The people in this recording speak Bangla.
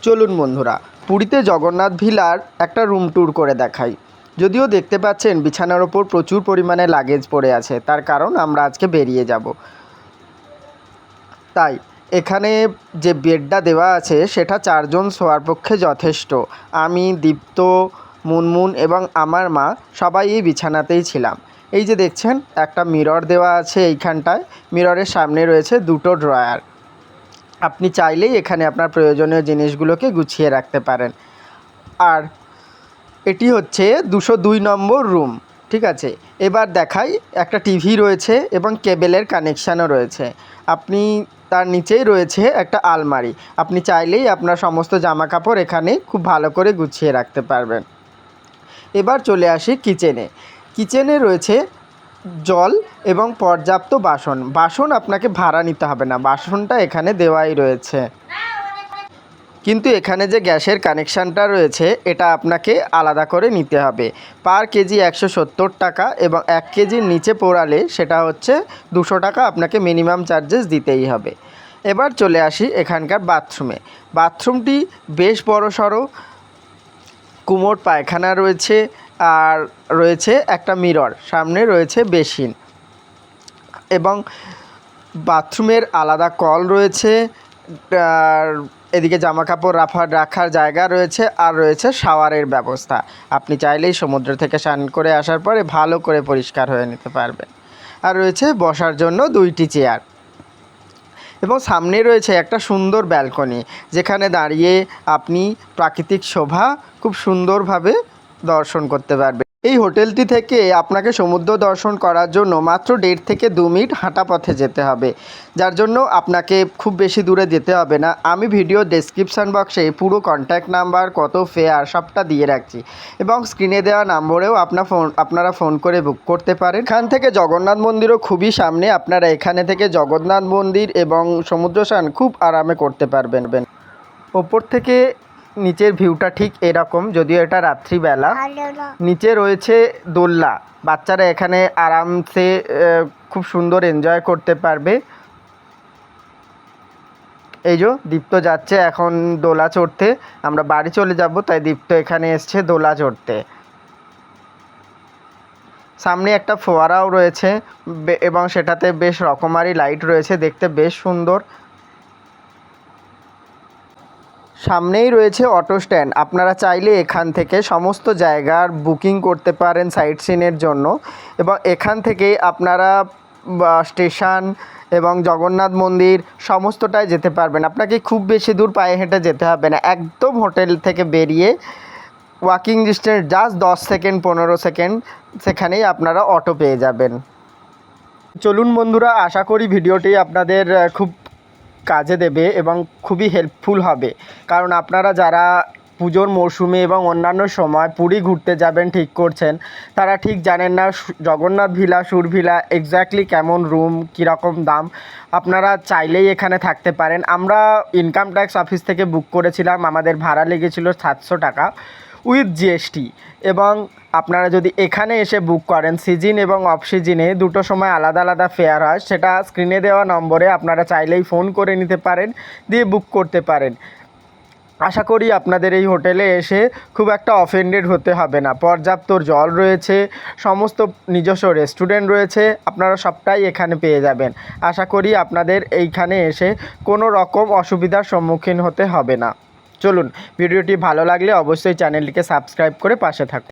চলুন বন্ধুরা, পুরীতে জগন্নাথ ভিলার একটা রুম ট্যুর করে দেখাই। যদিও দেখতে পাচ্ছেন বিছানার ওপর প্রচুর পরিমাণে লাগেজ পড়ে আছে, তার কারণ আমরা আজকে বেরিয়ে যাব। তাই এখানে যে বেডটা দেওয়া আছে সেটা 4 জন শোয়ার পক্ষে যথেষ্ট। আমি, দীপ্ত, মুনমুন এবং আমার মা সবাই এই বিছানাতেই ছিলাম। এই যে দেখছেন একটা মিরর দেওয়া আছে এইখানটায়, মিররের সামনে রয়েছে 2টো ড্রয়ার। আপনি চাইলেই এখানে আপনার প্রয়োজনীয় জিনিসগুলোকে গুছিয়ে রাখতে পারেন। আর এটি হচ্ছে 202 নম্বর রুম, ঠিক আছে। এবার দেখাই, একটা টিভি রয়েছে এবং কেবেলের কানেকশানও রয়েছে। আপনি তার নিচেই রয়েছে একটা আলমারি, আপনি চাইলেই আপনার সমস্ত জামা কাপড় এখানে খুব ভালো করে গুছিয়ে রাখতে পারবেন। এবার চলে আসি কিচেনে। কিচেনে রয়েছে জল এবং পর্যাপ্ত বাসন আপনাকে ভাড়া নিতে হবে না, বাসনটা এখানে দেওয়াই রয়েছে। কিন্তু এখানে যে গ্যাসের কানেকশানটা রয়েছে এটা আপনাকে আলাদা করে নিতে হবে। পার কেজি 170 টাকা এবং 1 কেজির নিচে পোড়ালে সেটা হচ্ছে 200 টাকা আপনাকে মিনিমাম চার্জেস দিতেই হবে। এবার চলে আসি এখানকার বাথরুমে। বাথরুমটি বেশ বড়সড়, কুমোড পায়খানা রয়েছে আর রয়েছে একটা মিরর, সামনে রয়েছে বেসিন এবং বাথরুমের আলাদা কল রয়েছে। আর এদিকে জামাকাপড় রাখার জায়গা রয়েছে আর রয়েছে শাওয়ারের ব্যবস্থা। আপনি চাইলেই সমুদ্র থেকে স্নান করে আসার পরে ভালো করে পরিষ্কার হয়ে নিতে পারবেন। আর রয়েছে বসার জন্য 2টি চেয়ার এবং সামনে রয়েছে একটা সুন্দর ব্যালকনি, যেখানে দাঁড়িয়ে আপনি প্রাকৃতিক শোভা খুব সুন্দরভাবে দর্শন করতে পারবেন। এই হোটেলটি থেকে আপনাকে সমুদ্র দর্শন করার জন্য মাত্র 1.5 থেকে 2 মিনিট হাঁটা পথে যেতে হবে, যার জন্য আপনাকে খুব বেশি দূরে যেতে হবে না। আমি ভিডিও ডেসক্রিপশান বক্সে পুরো কন্ট্যাক্ট নাম্বার, কত ফেয়ার সবটা দিয়ে রাখছি এবং স্ক্রিনে দেওয়া নম্বরেও আপনারা ফোন করে বুক করতে পারেন। এখান থেকে জগন্নাথ মন্দিরও খুবই সামনে, আপনারা এখানে থেকে জগন্নাথ মন্দির এবং সমুদ্র স্নান খুব আরামে করতে পারবেন। ওপর থেকে নিচের ভিউটা ঠিক এরকম, যদিও এটা রাত্রিবেলা। নিচে রয়েছে দোলনা, বাচ্চারা এখানে আরামসে খুব সুন্দর এনজয় করতে পারবে। এই যে দীপ্ত যাচ্ছে এখন দোলা চড়তে, আমরা বাড়ি চলে যাব, তাই দীপ্ত এখানে এসছে দোলা চড়তে। সামনে একটা ফোয়ারাও রয়েছে এবং সেটাতে বেশ রকমারি লাইট রয়েছে, দেখতে বেশ সুন্দর। সামনেই রয়েছে অটো স্ট্যান্ড, আপনারা চাইলে এখান থেকে সমস্ত জায়গার বুকিং করতে পারেন সাইট সিনের জন্য এবং এখান থেকেই আপনারা স্টেশন এবং জগন্নাথ মন্দির সমস্তটাই যেতে পারবেন। আপনাকে খুব বেশি দূর পায়ে হেঁটে যেতে হবে না, একদম হোটেল থেকে বেরিয়ে walking distance just 10 second 15 second, সেখানেই আপনারা অটো পেয়ে যাবেন। চলুন বন্ধুরা, আশা করি ভিডিওটি আপনাদের খুব কাজে দেবে এবং খুবই হেল্পফুল হবে, কারণ আপনারা যারা পুজোর মরশুমে এবং অন্যান্য সময় পুরী ঘুরতে যাবেন ঠিক করছেন, তারা ঠিক জানেন না জগন্নাথ ভিলা, সুর ভিলা এক্স্যাক্টলি কেমন রুম, কীরকম দাম। আপনারা চাইলেই এখানে থাকতে পারেন। আমরা ইনকাম ট্যাক্স অফিস থেকে বুক করেছিলাম, আমাদের ভাড়া লেগেছিল 700 টাকা উইথ জিএসটি। এবং আপনারা যদি এখানে এসে বুক করেন সিজন এবং অফ সিজনে দুটো সময় আলাদা আলাদা ফেয়ার হয়, সেটা স্ক্রিনে দেওয়া নম্বরে আপনারা চাইলেই ফোন করে নিতে পারেন, দিয়ে বুক করতে পারেন। আশা করি আপনাদের এই হোটেলে এসে খুব একটা অফেন্ডেড হতে হবে না। পর্যাপ্ত জল রয়েছে, সমস্ত নিজস্ব রেস্টুরেন্ট রয়েছে, আপনারা সবটাই এখানে পেয়ে যাবেন। আশা করি আপনাদের এইখানে এসে কোনো রকম অসুবিধার সম্মুখীন হতে হবে না। চলুন, ভিডিওটি ভালো লাগলে অবশ্যই চ্যানেলটিকে সাবস্ক্রাইব করে পাশে থাকুন।